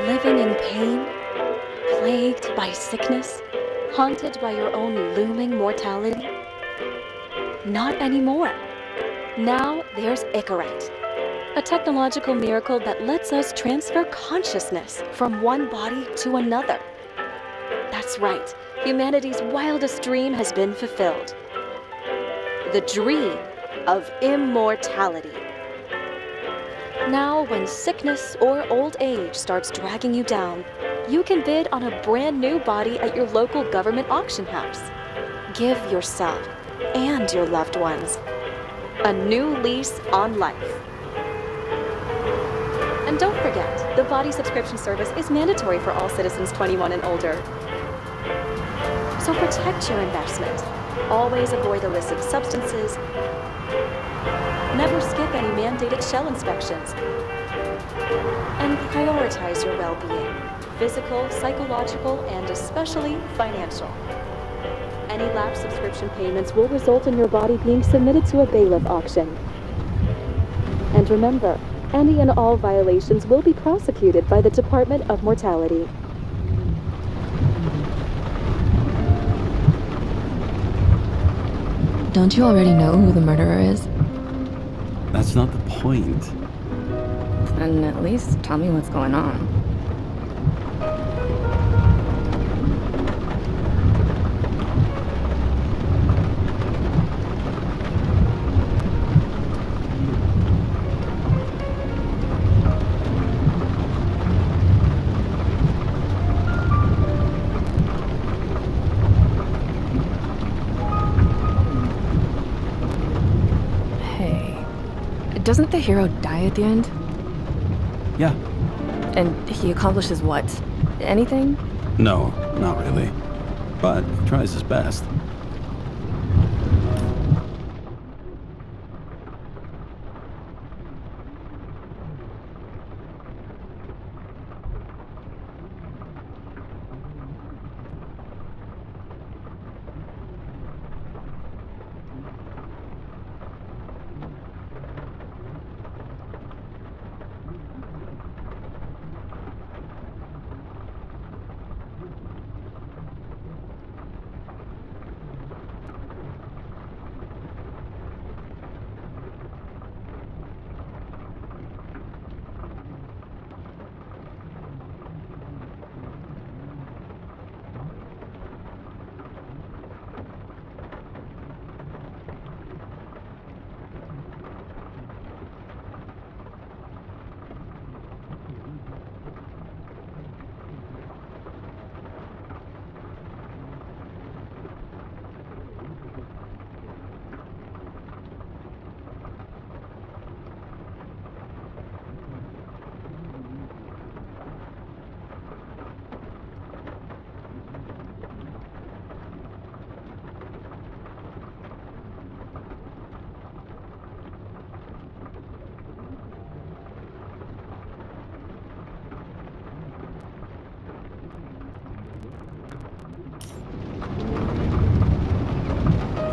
Living in pain, plagued by sickness, haunted by your own looming mortality? Not anymore. Now there's Icarite, a technological miracle that lets us transfer consciousness from one body to another. That's right, humanity's wildest dream has been fulfilled. The dream of immortality. Now, when sickness or old age starts dragging you down, you can bid on a brand new body at your local government auction house. Give yourself and your loved ones a new lease on life. And don't forget, the body subscription service is mandatory for all citizens 21 and older. So protect your investment. Always avoid illicit substances. Never skip any mandated shell inspections. And prioritize your well-being, physical, psychological, and especially financial. Any lapsed subscription payments will result in your body being submitted to a bailiff auction. And remember, any and all violations will be prosecuted by the Department of Mortality. Don't you already know who the murderer is? That's not the point. And at least tell me what's going on. Doesn't the hero die at the end? Yeah. And he accomplishes what? Anything? No, not really. But he tries his best.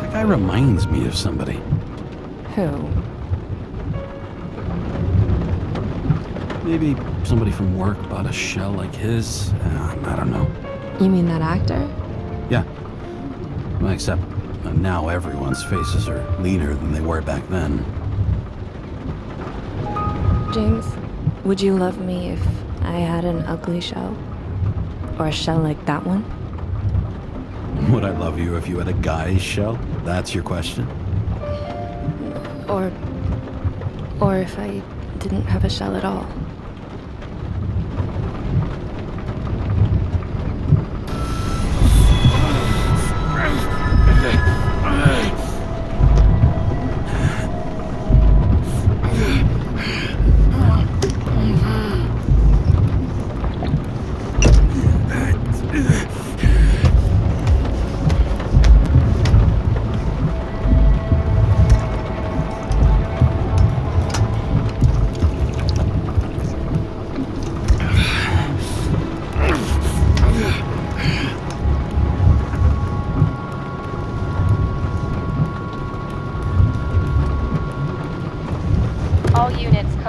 That guy reminds me of somebody. Who? Maybe somebody from work bought a shell like his. I don't know. You mean that actor? Yeah. Well, except now everyone's faces are leaner than they were back then. James, would you love me if I had an ugly shell? Or a shell like that one? Would I love you if you had a guy's shell? That's your question? Or if I didn't have a shell at all?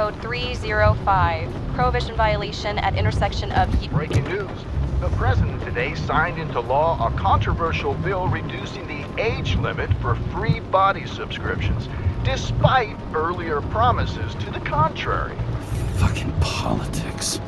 code 305. Prohibition violation at intersection of... Breaking news. The president today signed into law a controversial bill reducing the age limit for free body subscriptions, despite earlier promises to the contrary. Fucking politics.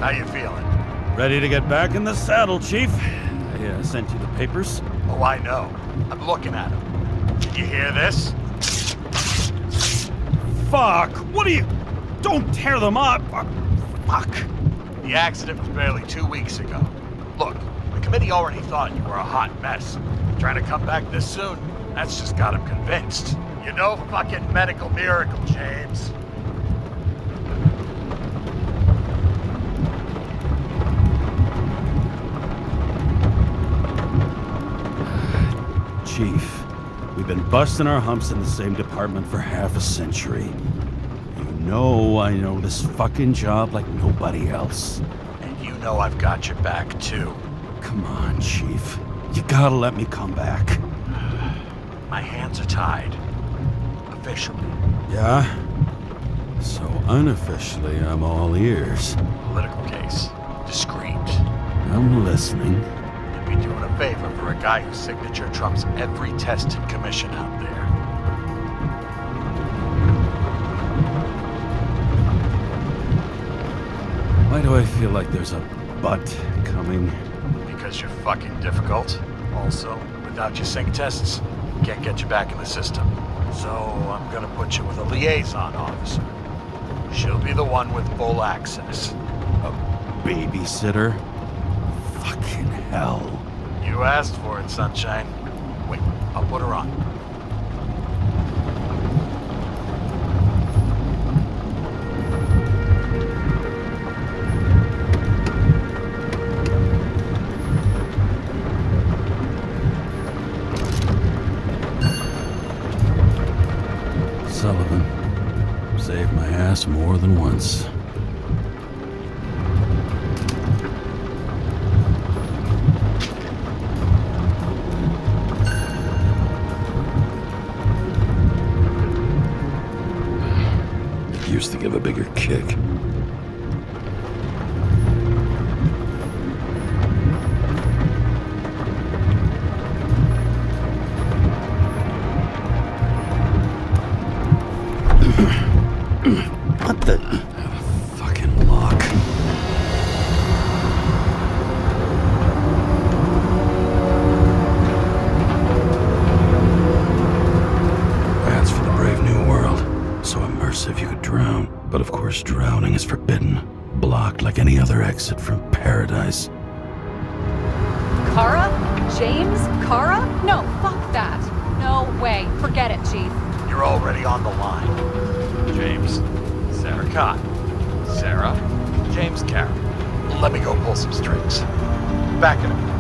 How you feeling? Ready to get back in the saddle, Chief. I sent you the papers. Oh, I know. I'm looking at them. Did you hear this? Fuck! What are you... Don't tear them up! Fuck! The accident was barely 2 weeks ago. Look, the committee already thought you were a hot mess. Trying to come back this soon, that's just got them convinced. You're no fucking medical miracle, James. Chief, we've been busting our humps in the same department for half a century. You know I know this fucking job like nobody else. And you know I've got your back, too. Come on, Chief. You gotta let me come back. My hands are tied. Officially. Yeah? So unofficially, I'm all ears. Political case. Discreet. I'm listening. You'd be doing a favor for a guy whose signature trumps every test and commission out there. Why do I feel like there's a but coming? Because you're fucking difficult. Also, without your sync tests, can't get you back in the system. So I'm gonna put you with a liaison officer. She'll be the one with full access. A babysitter? Fucking hell. You asked for it, Sunshine. Wait, I'll put her on. Sullivan. Saved my ass more than once. Used to give a bigger kick. What the... fucking lock. That's for the brave new world. So immersive you could drown. But of course drowning is forbidden. Blocked like any other exit from paradise. Kara? James? Kara? No, fuck that. No way. Forget it, Chief. You're already on the line. James, Sarah Cott. Sarah, James Carroll. Let me go pull some strings. Back in a minute.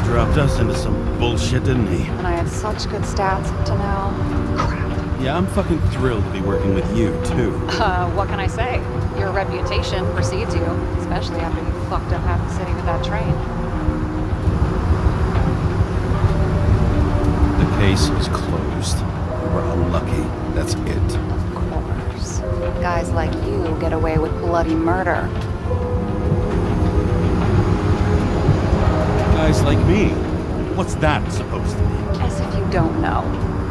He dropped us into some bullshit, didn't he? And I had such good stats up to now. Crap. Yeah, I'm fucking thrilled to be working with you, too. What can I say? You're your reputation precedes you, especially after you fucked up half the city with that train. The case is closed. We're unlucky. That's it. Of course. Guys like you get away with bloody murder. Guys like me. What's that supposed to be? As if you don't know.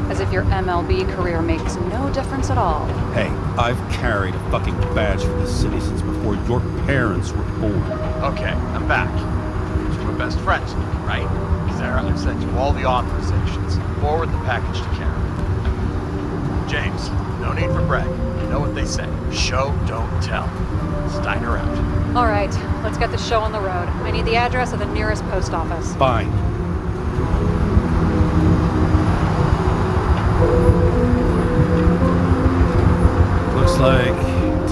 As if your MLB career makes no difference at all. Hey, I've carried a fucking badge for this city since before your parents were born. Okay, I'm back. So we're best friends, right? Sarah, I've sent you all the authorizations. Forward the package to Karen. James, no need for Greg. You know what they say. Show, don't tell. Steiner out. All right, let's get the show on the road. I need the address of the nearest post office. Fine. Looks like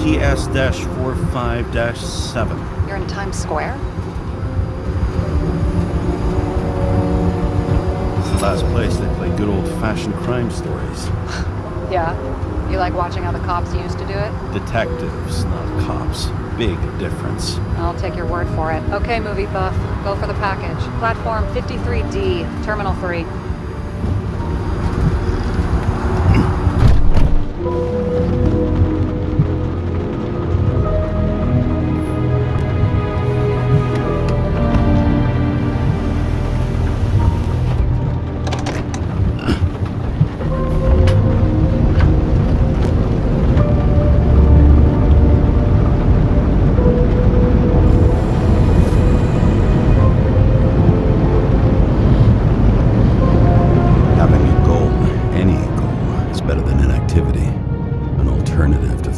TS-45-7. You're in Times Square? This is the last place they play good old-fashioned crime stories. Yeah. You like watching how the cops used to do it? Detectives, not cops. Big difference. I'll take your word for it. Okay, movie buff. Go for the package. Platform 53D, Terminal 3.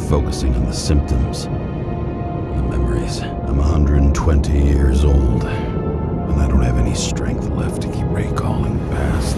Focusing on the symptoms, the memories. I'm 120 years old, and I don't have any strength left to keep recalling the past.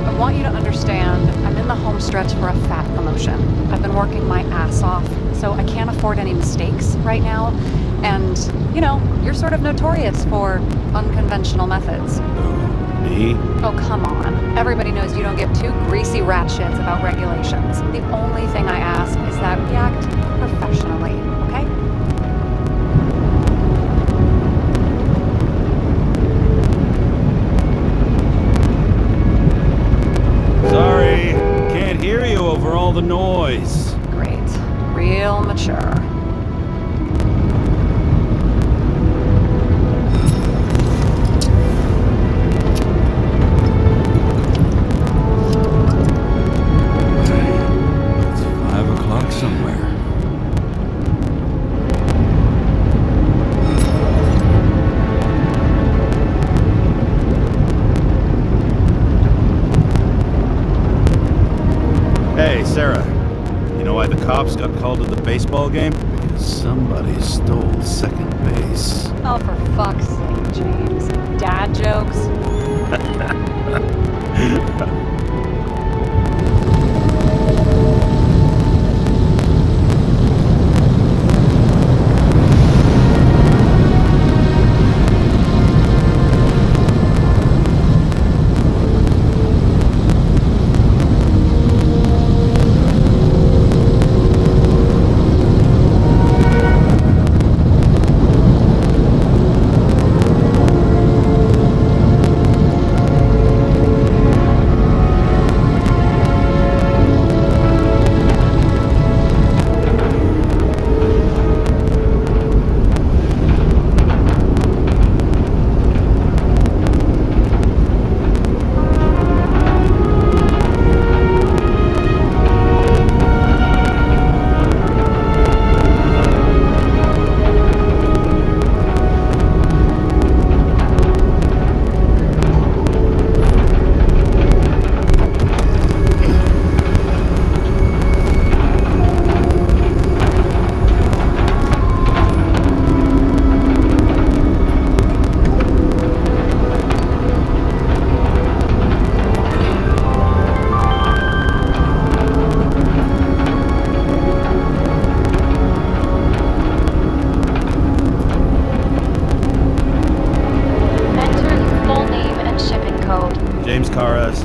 I want you to understand, I'm in the home stretch for a fat promotion. I've been working my ass off, so I can't afford any mistakes right now. And, you know, you're sort of notorious for unconventional methods. Me? Oh, come on. Everybody knows you don't give two greasy rat shits about regulations. The only thing I ask is that we act professionally, okay? Sorry, can't hear you over all the noise. Great. Real mature. It's 5 o'clock somewhere. Hey, Sarah. You know why the cops got called to the baseball game? Because somebody stole second base. Oh, for fuck's sake, James. Dad jokes?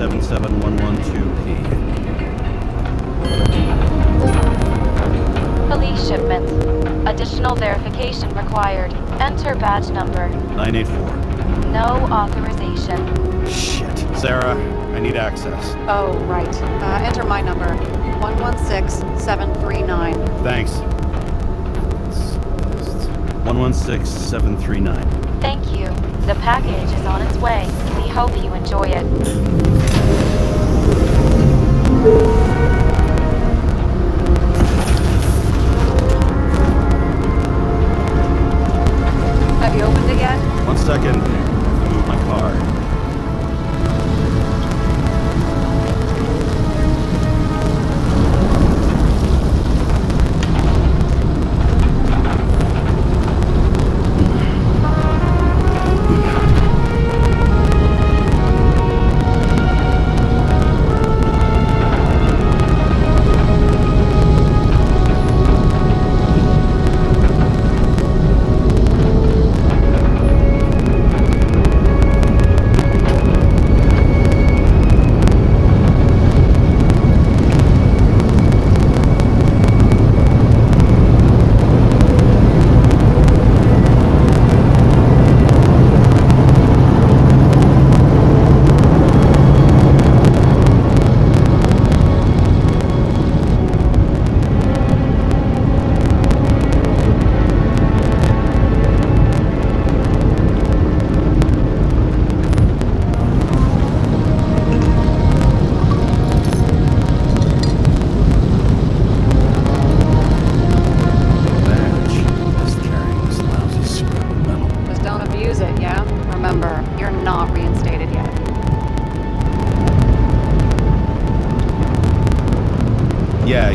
77112P. Police shipment. Additional verification required. Enter badge number. 984. No authorization. Shit. Sarah, I need access. Oh, right. Enter my number. 116739. Thanks. 116739. Thank you. The package is on its way. We hope you enjoy it. Have you opened it yet? 1 second. Move my car.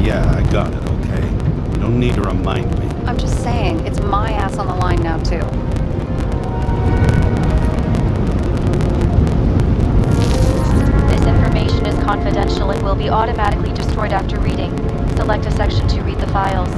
Yeah, I got it, okay? You don't need to remind me. I'm just saying, it's my ass on the line now, too. This information is confidential and will be automatically destroyed after reading. Select a section to read the files.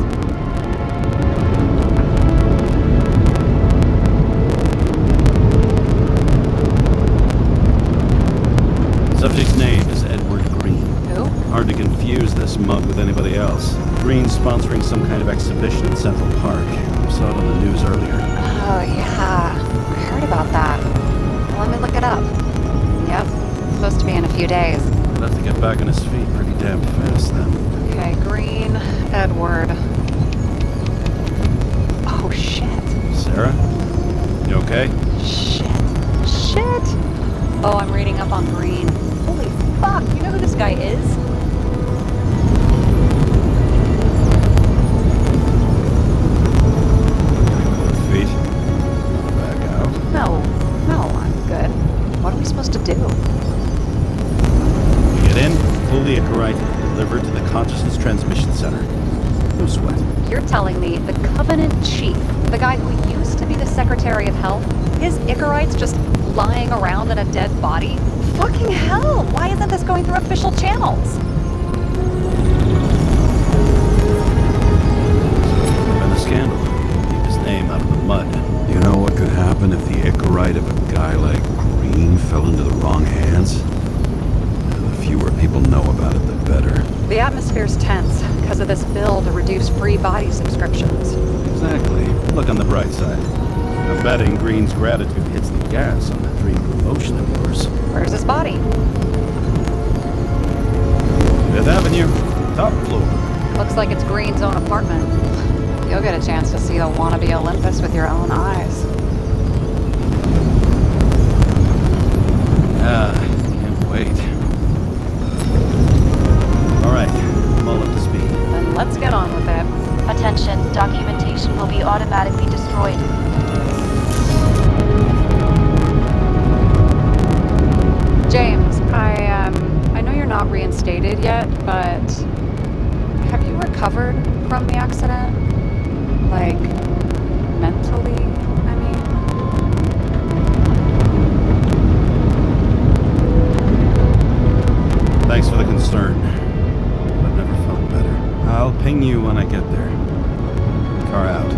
Subject's name is Edward Green. Who? Hard to confuse this mug with anybody else. Green's sponsoring some kind of exhibition in Central Park. Saw it on the news earlier. Oh, yeah. I heard about that. Let me look it up. Yep. Supposed to be in a few days. He'll have to get back on his feet pretty damn fast then. Okay, Green, Edward. Oh, shit. Sarah? You okay? Shit. Oh, I'm reading up on Green. Holy fuck, you know who this guy is? Feet. Back out. No, I'm good. What are we supposed to do? Get in, pull the Icarite, deliver it to the Consciousness Transmission Center. No sweat. You're telling me the Covenant Chief, the guy who used to be the Secretary of Health, his Icarite's just lying around in a dead body? Fucking hell! Why isn't this going through official channels? Been a scandal. Keep his name out of the mud. You know what could happen if the Icarite of a guy like Green fell into the wrong hands? The fewer people know about it, the better. The atmosphere's tense because of this bill to reduce free body subscriptions. Exactly. Look on the bright side. I'm betting Green's gratitude hits the gas on that dream promotion of yours. Where's his body? 5th Avenue, top floor. Looks like it's Green's own apartment. You'll get a chance to see the wannabe Olympus with your own eyes. Can't wait. Alright, I'm all up to speed. Then let's get on with it. Attention, documentation will be automatically destroyed. James, I know you're not reinstated yet, but have you recovered from the accident? Like, mentally, I mean? Thanks for the concern. I've never felt better. I'll ping you when I get there. Car out.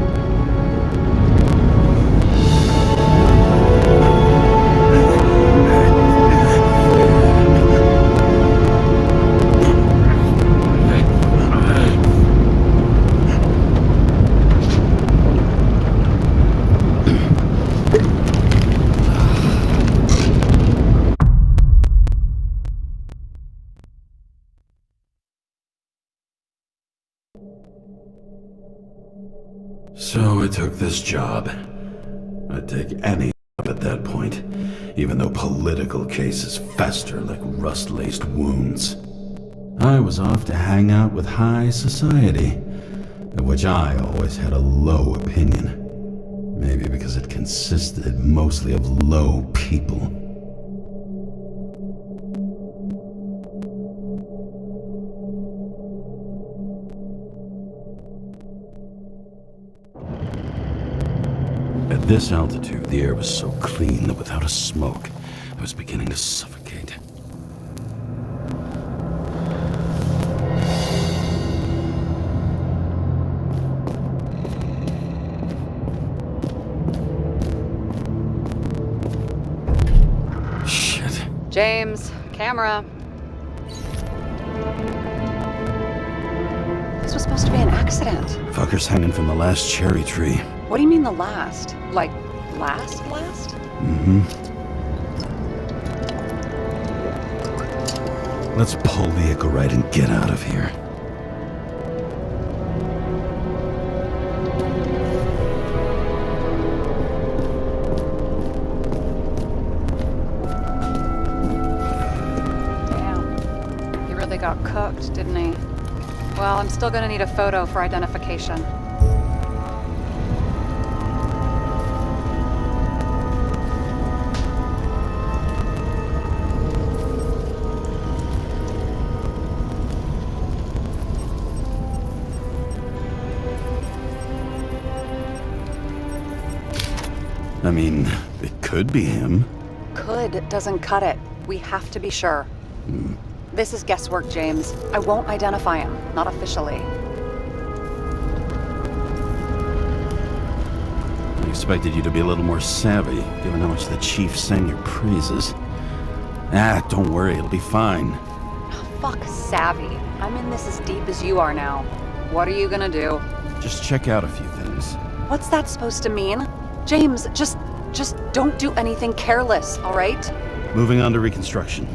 So I took this job. I'd take any job at that point, even though political cases fester like rust-laced wounds. I was off to hang out with high society, of which I always had a low opinion. Maybe because it consisted mostly of low people. At this altitude, the air was so clean that without a smoke, I was beginning to suffocate. James, camera. This was supposed to be an accident. Fucker's hanging from the last cherry tree. What do you mean the last? Like, last? Mm-hmm. Let's pull the Icarite and get out of here. Got cooked, didn't he? Well, I'm still gonna need a photo for identification. I mean, it could be him. Could doesn't cut it. We have to be sure. This is guesswork, James. I won't identify him, not officially. I expected you to be a little more savvy, given how much the chief sang your praises. Don't worry, it'll be fine. Fuck savvy. I'm in this as deep as you are now. What are you gonna do? Just check out a few things. What's that supposed to mean? James, just don't do anything careless, all right? Moving on to reconstruction.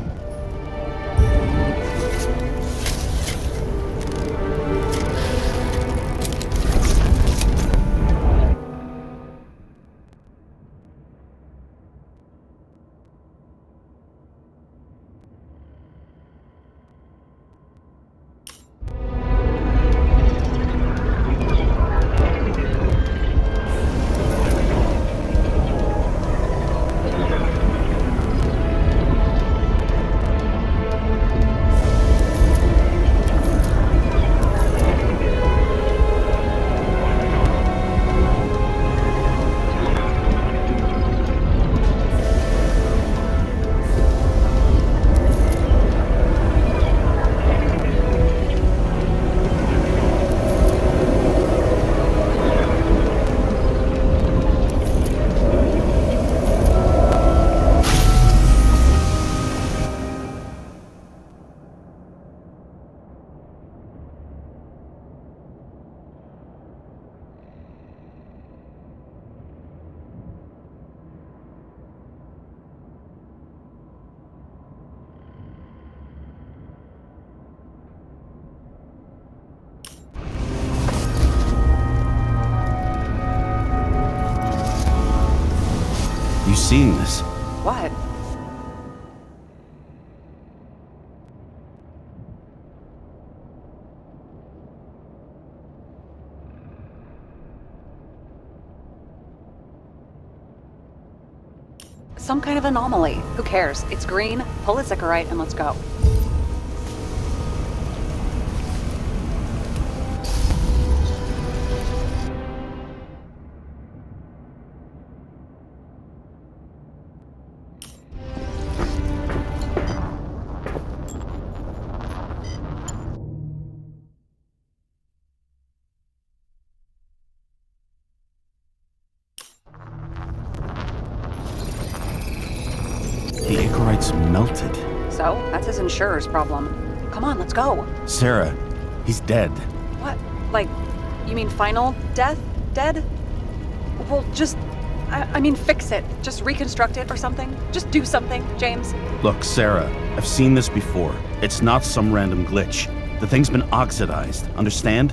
You seen this? What? Some kind of anomaly. Who cares? It's green, pull its Icarite, and let's go. The Icarite's melted. So, that's his insurer's problem. Come on, let's go. Sarah, he's dead. What? Like, you mean final death? Dead? Well, just, I mean, fix it. Just reconstruct it or something. Just do something, James. Look, Sarah, I've seen this before. It's not some random glitch. The thing's been oxidized, understand?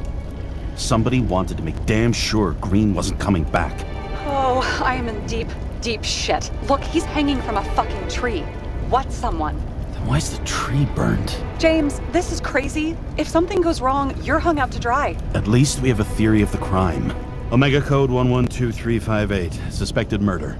Somebody wanted to make damn sure Green wasn't coming back. Oh, I am in deep, deep shit. Look, he's hanging from a fucking tree. What's someone? Then why's the tree burned? James, this is crazy. If something goes wrong, you're hung out to dry. At least we have a theory of the crime. Omega code 112358. Suspected murder.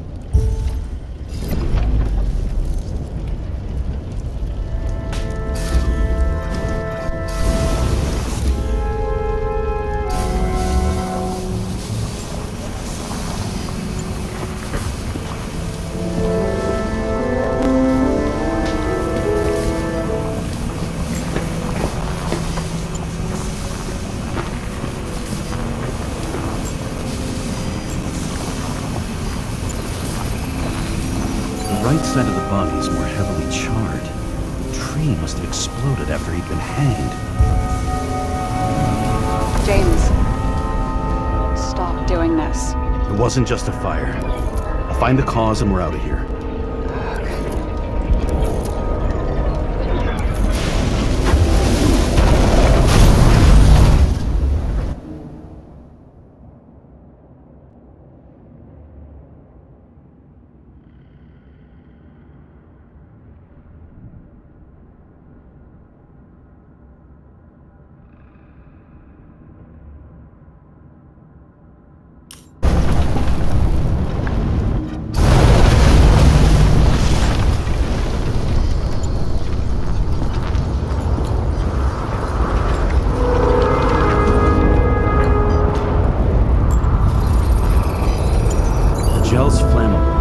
The right side of the body is more heavily charred. The tree must have exploded after he'd been hanged. James, stop doing this. It wasn't just a fire. I'll find the cause and we're out of here. Gel's flammable.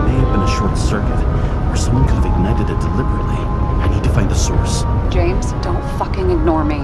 It may have been a short circuit, or someone could have ignited it deliberately. I need to find the source. James, don't fucking ignore me.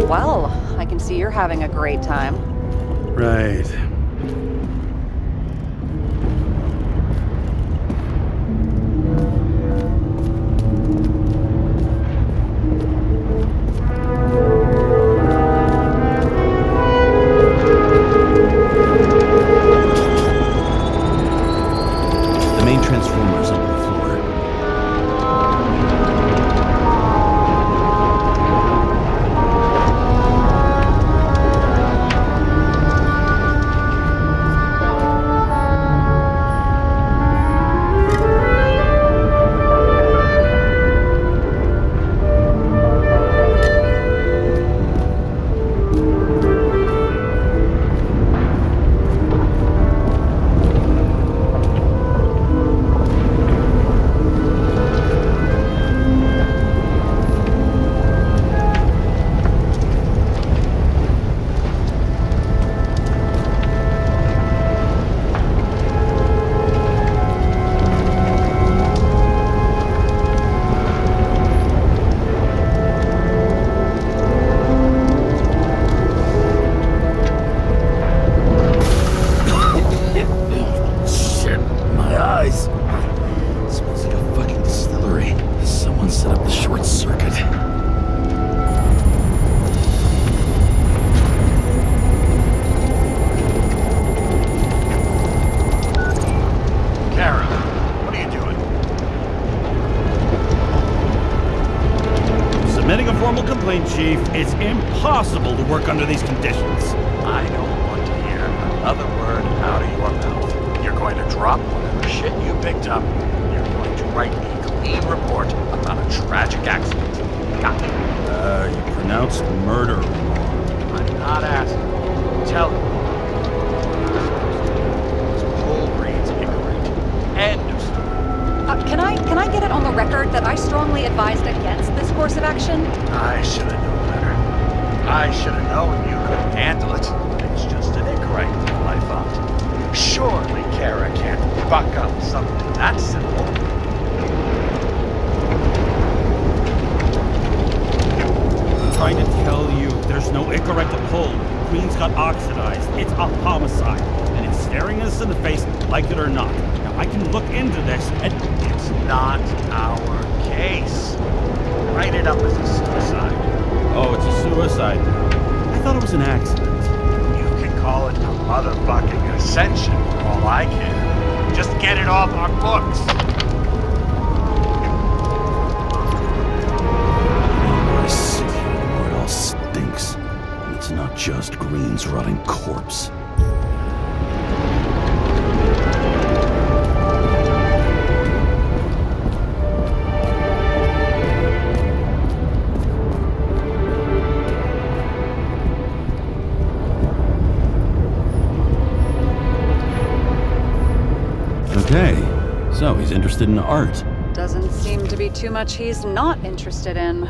Well, I can see you're having a great time. Right. The main transformer is under the floor. Submitting a formal complaint, Chief. It's impossible to work under these conditions. I don't want to hear another word out of your mouth. You're going to drop whatever shit you picked up. You're going to write a clean report about a tragic accident. Got it? You pronounced murder wrong. I'm not asking. Tell me. Whole breeds ignorant. End of story. Can I get it on the record that I strongly advised against this course of action? I should have known better. I should have known you couldn't handle it. It's just an incorrect deal, I thought. Surely Kara can't buck up something that simple. I'm trying to tell you, there's no incorrect pull. Queen's got oxidized. It's a homicide. And it's staring us in the face, like it or not. Now, I can look into this and... It's not our case. Write it up as a suicide. Oh, it's a suicide. I thought it was an accident. You can call it a motherfucking ascension for all I care. Just get it off our books. I sit here where it all stinks. And it's not just Green's rotting corpse. Okay, so he's interested in art. Doesn't seem to be too much he's not interested in.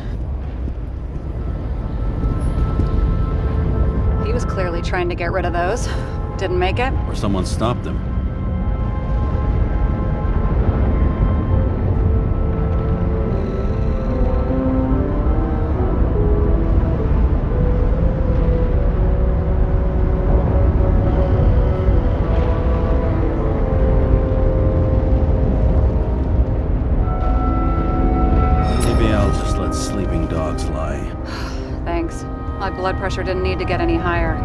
He was clearly trying to get rid of those. Didn't make it. Or someone stopped him. Sleeping dogs lie. Thanks. My blood pressure didn't need to get any higher.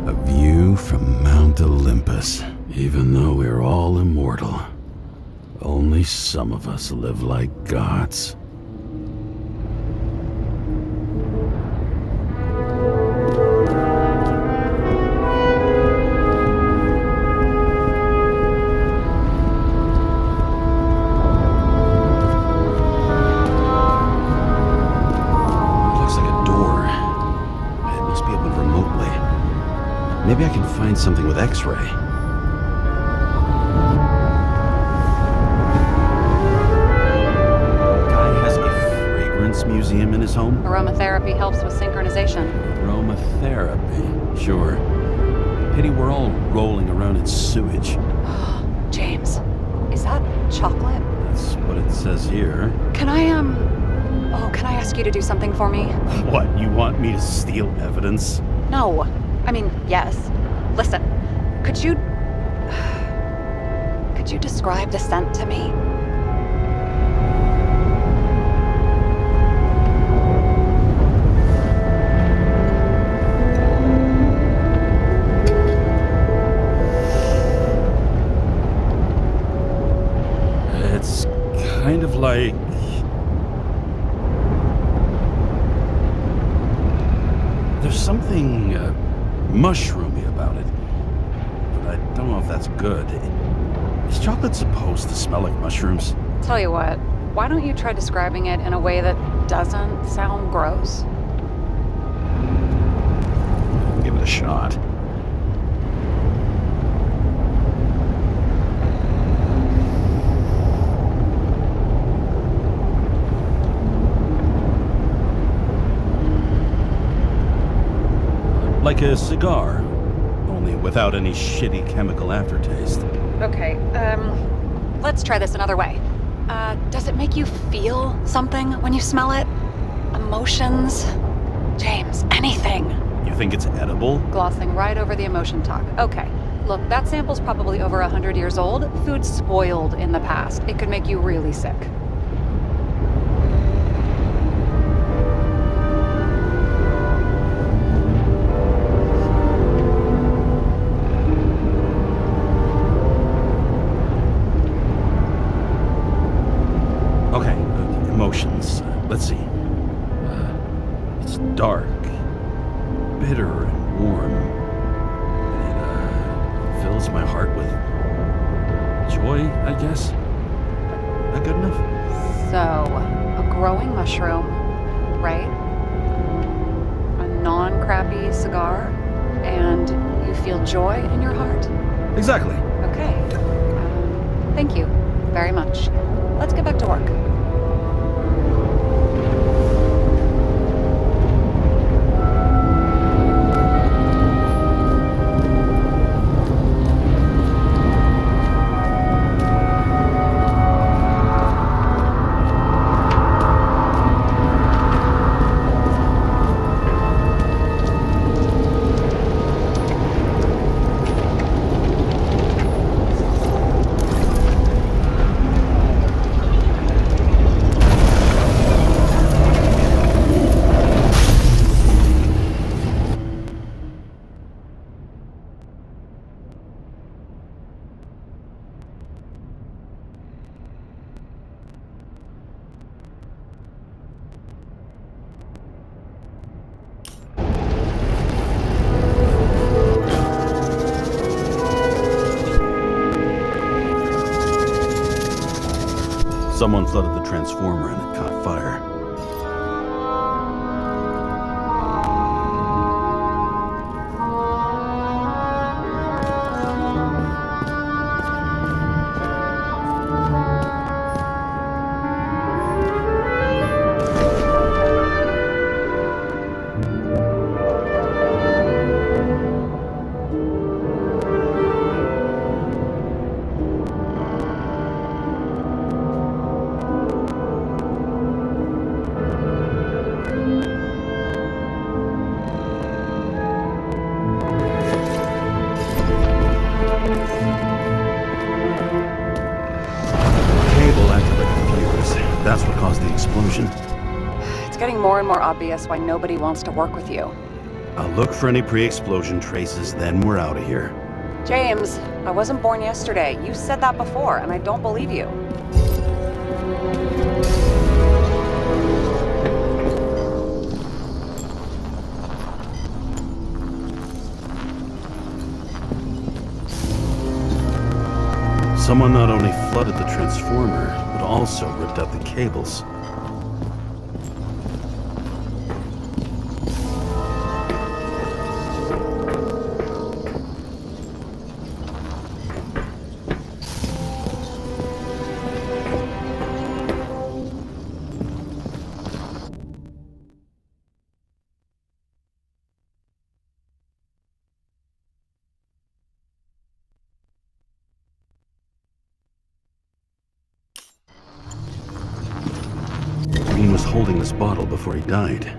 A view from Mount Olympus. Even though we're all immortal, only some of us live like gods. Maybe I can find something with X-ray. Guy has a fragrance museum in his home? Aromatherapy helps with synchronization. Aromatherapy, sure. Pity we're all rolling around in sewage. James, is that chocolate? That's what it says here. Can I ask you to do something for me? What, you want me to steal evidence? No. I mean, yes. Listen, could you describe the scent to me? It's kind of like... There's something mushroomy about it, but I don't know if that's good. Is chocolate supposed to smell like mushrooms? Tell you what, why don't you try describing it in a way that doesn't sound gross? Give it a shot. Like a cigar, only without any shitty chemical aftertaste. Okay, let's try this another way. Does it make you feel something when you smell it? Emotions? James, anything. You think it's edible? Glossing right over the emotion talk. Okay, look, that sample's probably over 100 years old. Food's spoiled in the past. It could make you really sick. Let's see. It's dark, bitter and warm. It fills my heart with joy, I guess. That good enough? So, a growing mushroom, right? A non-crappy cigar, and you feel joy in your heart? Exactly. Okay. Thank you very much. Let's get back to work. Someone flooded the transformer and it caught fire. That's what caused the explosion. It's getting more and more obvious why nobody wants to work with you. I'll look for any pre-explosion traces, then we're out of here. James, I wasn't born yesterday. You said that before, and I don't believe you. Someone not only flooded the transformer, but also ripped out the cables. Green was holding this bottle before he died.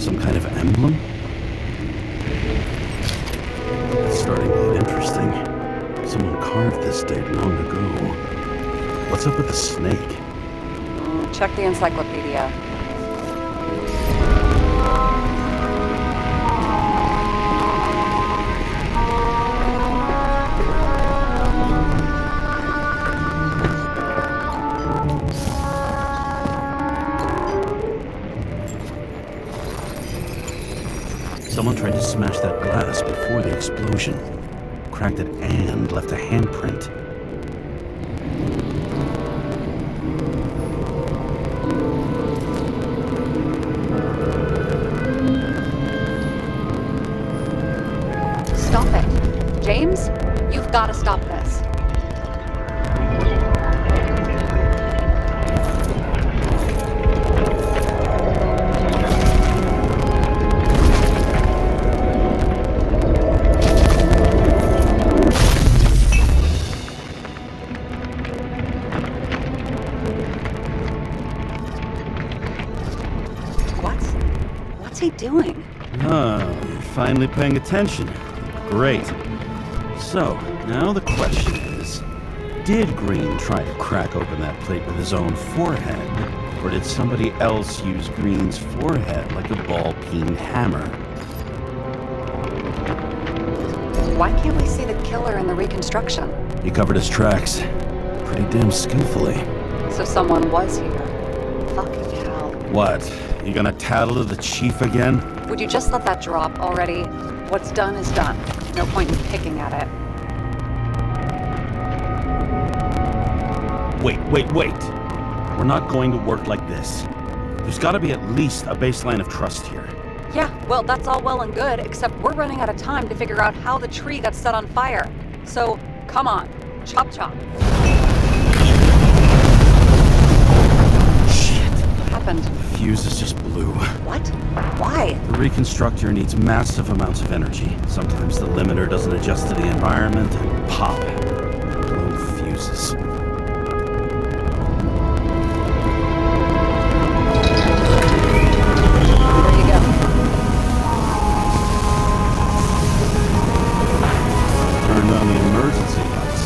Some kind of emblem? It's starting to get interesting. Someone carved this date long ago. What's up with the snake? Check the encyclopedia. Someone tried to smash that glass before the explosion. Cracked it and left a handprint. Stop it. James, you've got to stop this. What's he doing? Ah, you're finally paying attention. Great. So, now the question is, did Green try to crack open that plate with his own forehead, or did somebody else use Green's forehead like a ball-peen hammer? Why can't we see the killer in the reconstruction? He covered his tracks pretty damn skillfully. So someone was here. Fucking hell. What? You gonna tattle to the chief again? Would you just let that drop already? What's done is done. No point in picking at it. Wait. We're not going to work like this. There's gotta be at least a baseline of trust here. Yeah, well, that's all well and good, except we're running out of time to figure out how the tree got set on fire. So, come on. Chop chop. Shit. What happened? The fuses just blew. What? Why? The reconstructor needs massive amounts of energy. Sometimes the limiter doesn't adjust to the environment and pop. Blow fuses. There you go. Turned on the emergency lights.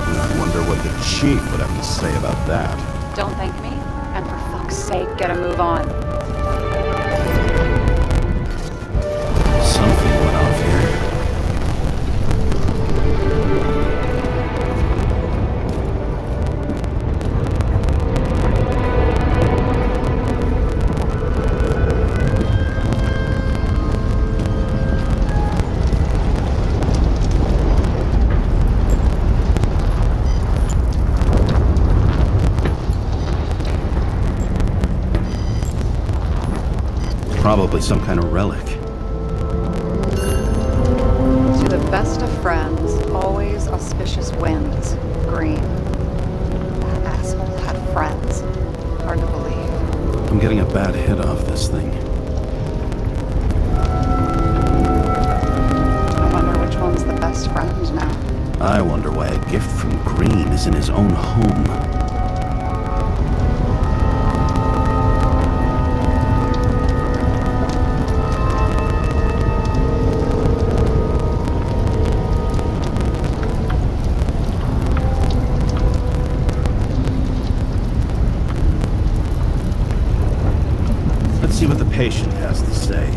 I wonder what the chief would have to say about that. Don't thank me, and for fuck's sake, get a move on. Something went off here. Probably some kind of relic. To the best of friends, always auspicious winds. Green. That asshole had friends. Hard to believe. I'm getting a bad hit off this thing. I wonder which one's the best friend now. I wonder why a gift from Green is in his own home. Let's see what the patient has to say.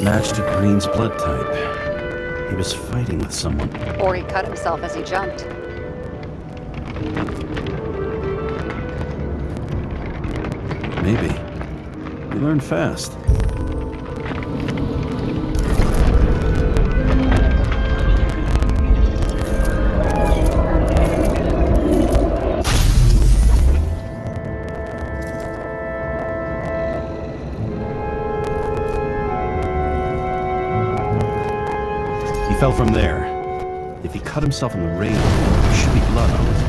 Matched to Green's blood type. He was fighting with someone. Or he cut himself as he jumped. Maybe. You learn fast. fell from there. If he cut himself on the railing, there should be blood on it.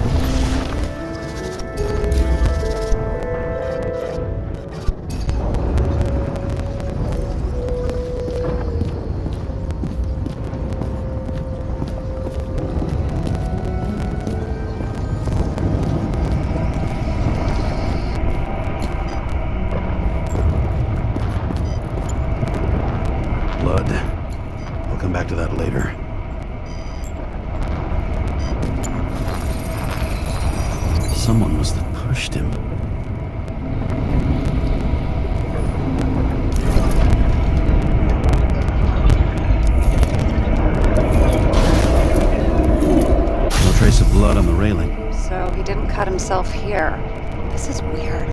Blood. I'll come back to that later. Someone must have pushed him. No trace of blood on the railing. So he didn't cut himself here. This is weird.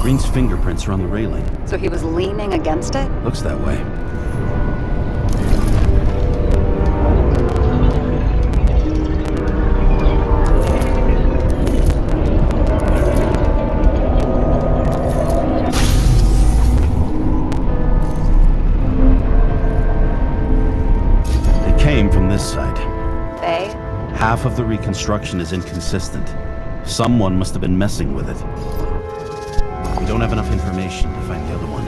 Green's fingerprints are on the railing. So he was leaning against it? Looks that way. They came from this side. They? Half of the reconstruction is inconsistent. Someone must have been messing with it. We don't have enough information to find the other one.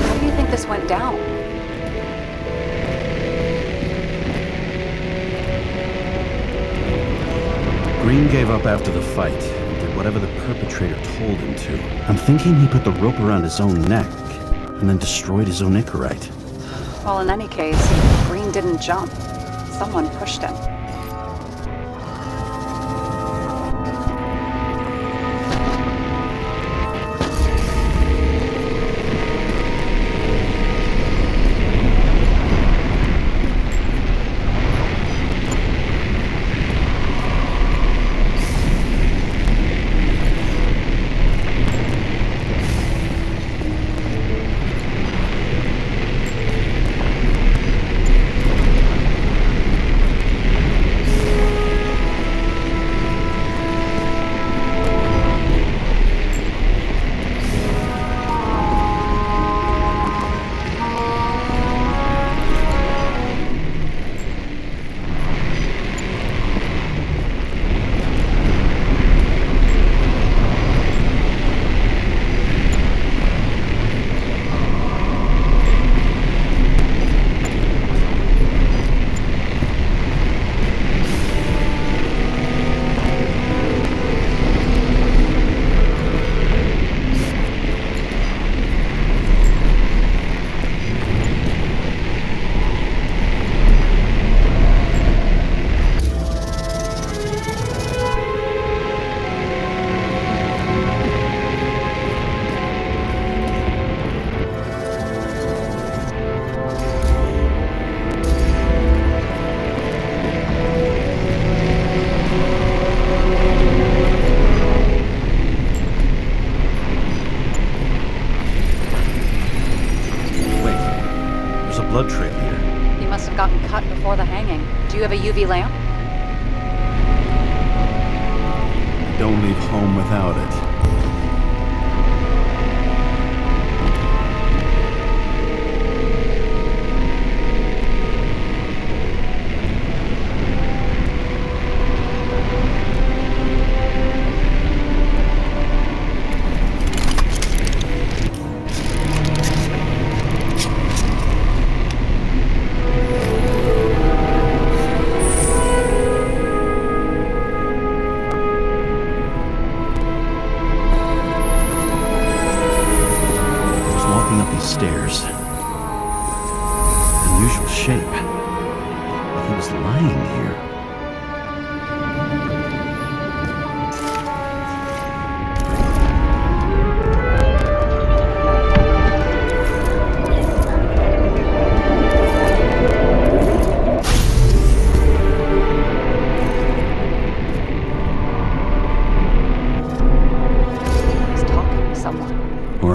How do you think this went down? Green gave up after the fight and did whatever the perpetrator told him to. I'm thinking he put the rope around his own neck and then destroyed his own Icarite. Well, in any case, Green didn't jump. Someone pushed him. Blood trail here. He must have gotten cut before the hanging. Do you have a UV lamp? Don't leave home without it. Stairs. Unusual shape. Like he was lying here.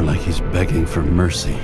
more like he's begging for mercy.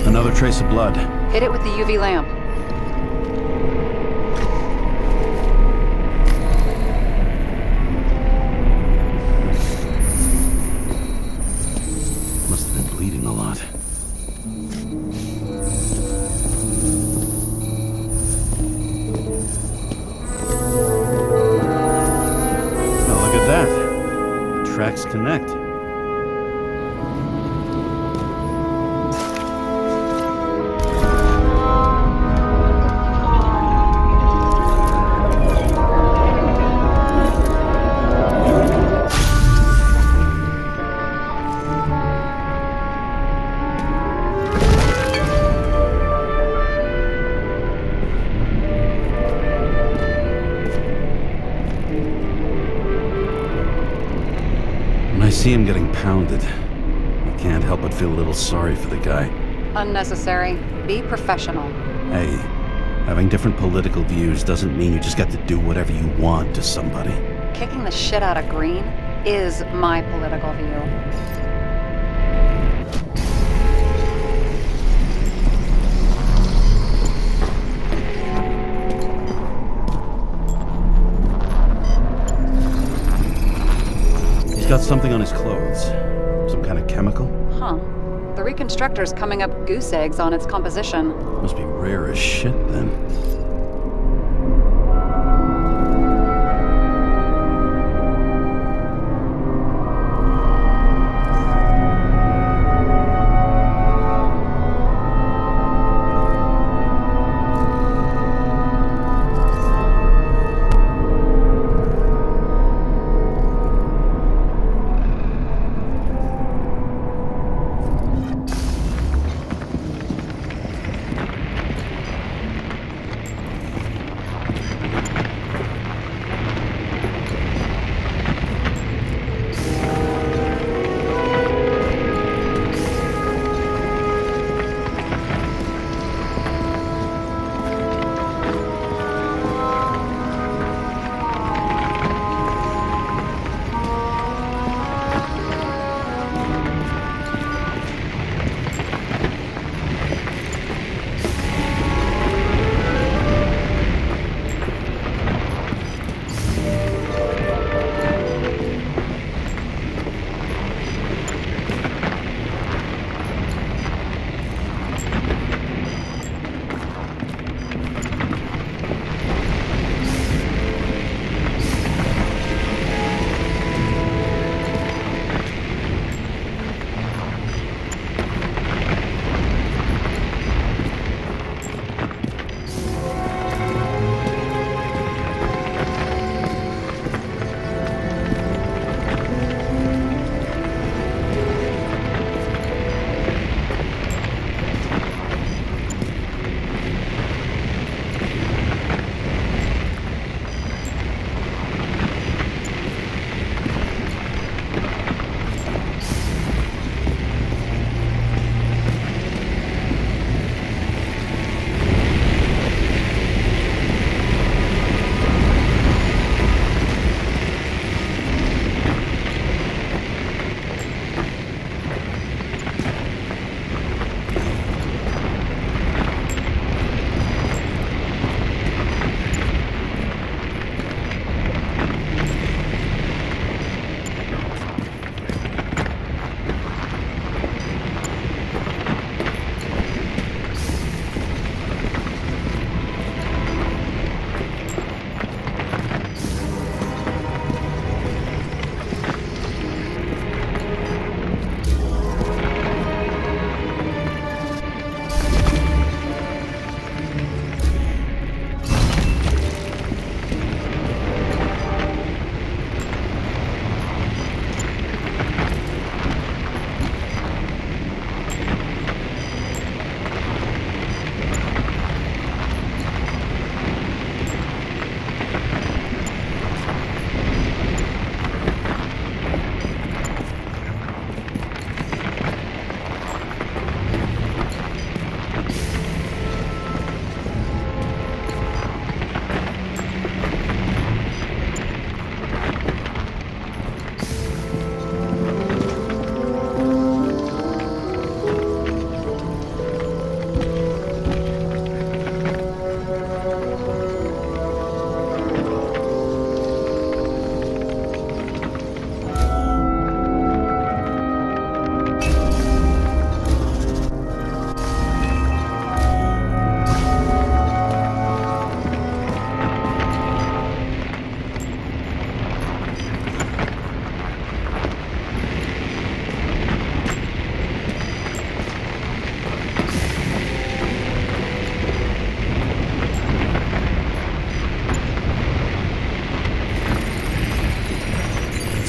Another trace of blood. Hit it with the UV lamp. Must have been bleeding a lot. Oh, look at that. The tracks connect. When I see him getting pounded, I can't help but feel a little sorry for the guy. Unnecessary. Be professional. Hey, having different political views doesn't mean you just got to do whatever you want to somebody. Kicking the shit out of Green is my political view. He's got something on his clothes. Some kind of chemical? Huh. The reconstructor's coming up goose eggs on its composition. Must be rare as shit then.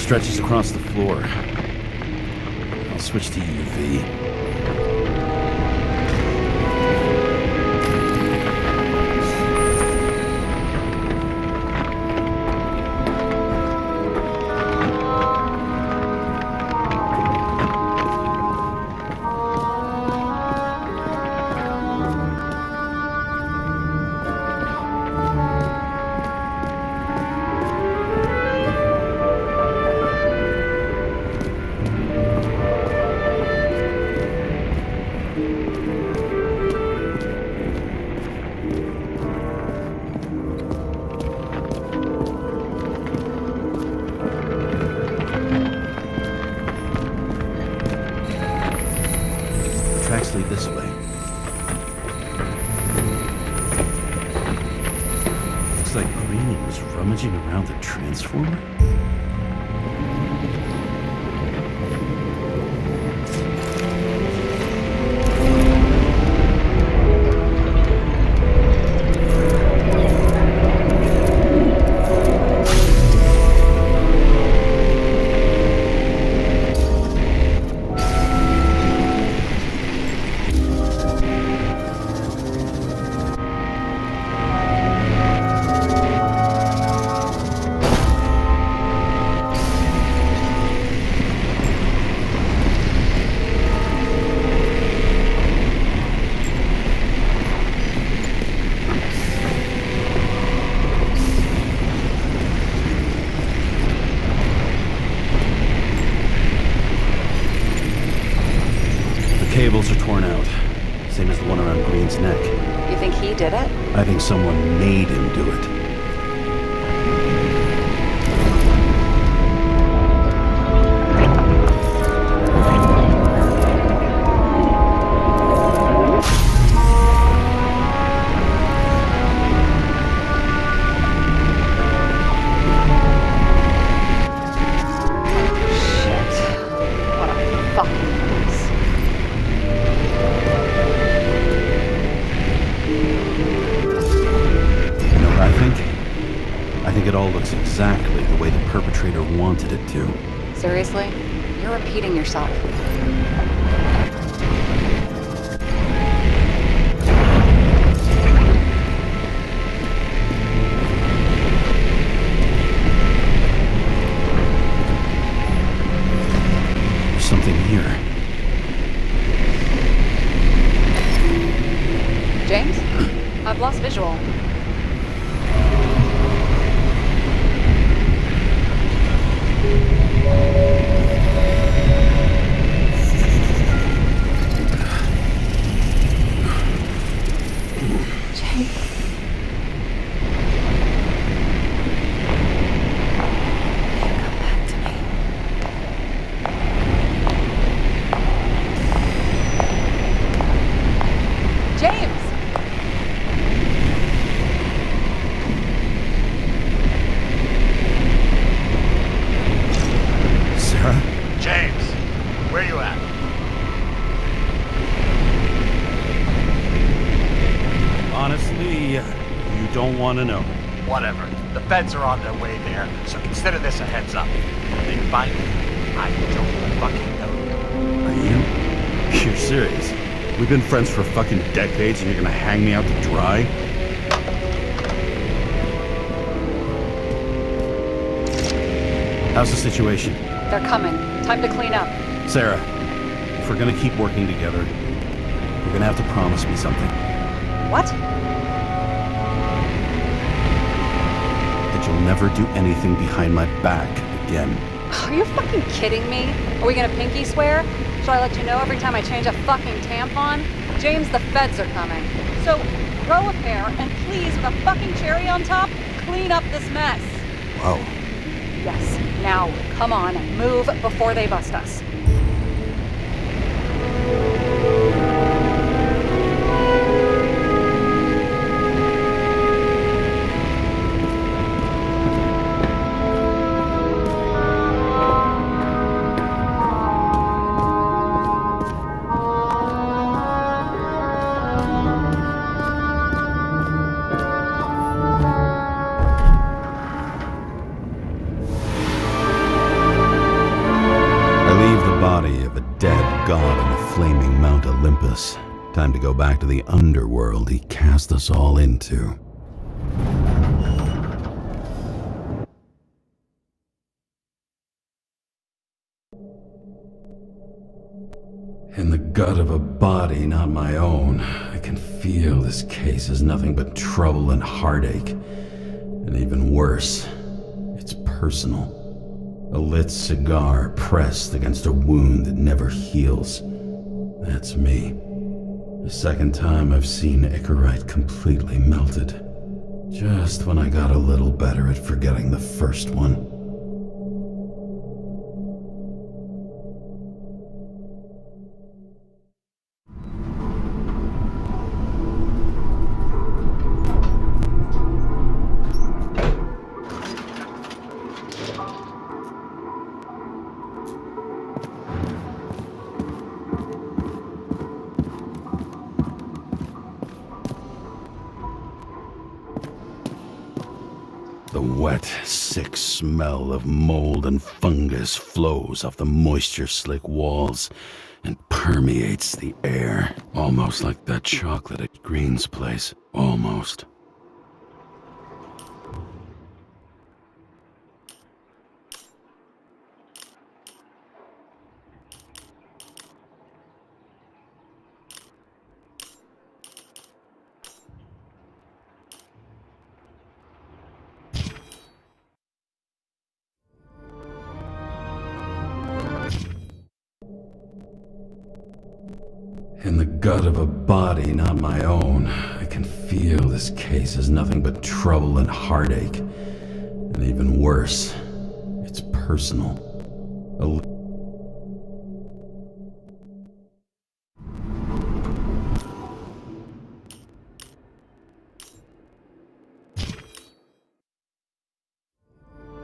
stretches across the floor. I'll switch to UV. Tracks lead this way. Looks like Green was rummaging around the transformer. Cables are torn out, same as the one around Green's neck. You think he did it? I think someone made him do it. What a fucking mess. You know what I think it all looks exactly the way the perpetrator wanted it to. Seriously? You're repeating yourself. There's something here. James? I've lost visual. James! Sarah? James, where you at? Honestly, you don't want to know. Whatever. The feds are on their way there, so consider this a heads up. If they find me, I don't fucking know. Are you? You're serious? We've been friends for fucking decades and you're gonna hang me out to dry? How's the situation? They're coming. Time to clean up. Sarah, if we're gonna keep working together, you're gonna have to promise me something. What? That you'll never do anything behind my back again. Are you fucking kidding me? Are we gonna pinky swear? Should I let you know every time I change a fucking tampon? James, the feds are coming. So, grow a pair, and please, with a fucking cherry on top, clean up this mess. Wow. Yes, now, come on, move before they bust us. god on the flaming Mount Olympus. Time to go back to the underworld he cast us all into. In the gut of a body not my own, I can feel this case is nothing but trouble and heartache. And even worse, it's personal. A lit cigar pressed against a wound that never heals. That's me. The second time I've seen Icarite completely melted. Just when I got a little better at forgetting the first one. The wet, sick smell of mold and fungus flows off the moisture-slick walls and permeates the air. Almost like that chocolate at Green's place. Almost. In the gut of a body not my own, I can feel this case is nothing but trouble and heartache. And even worse, it's personal.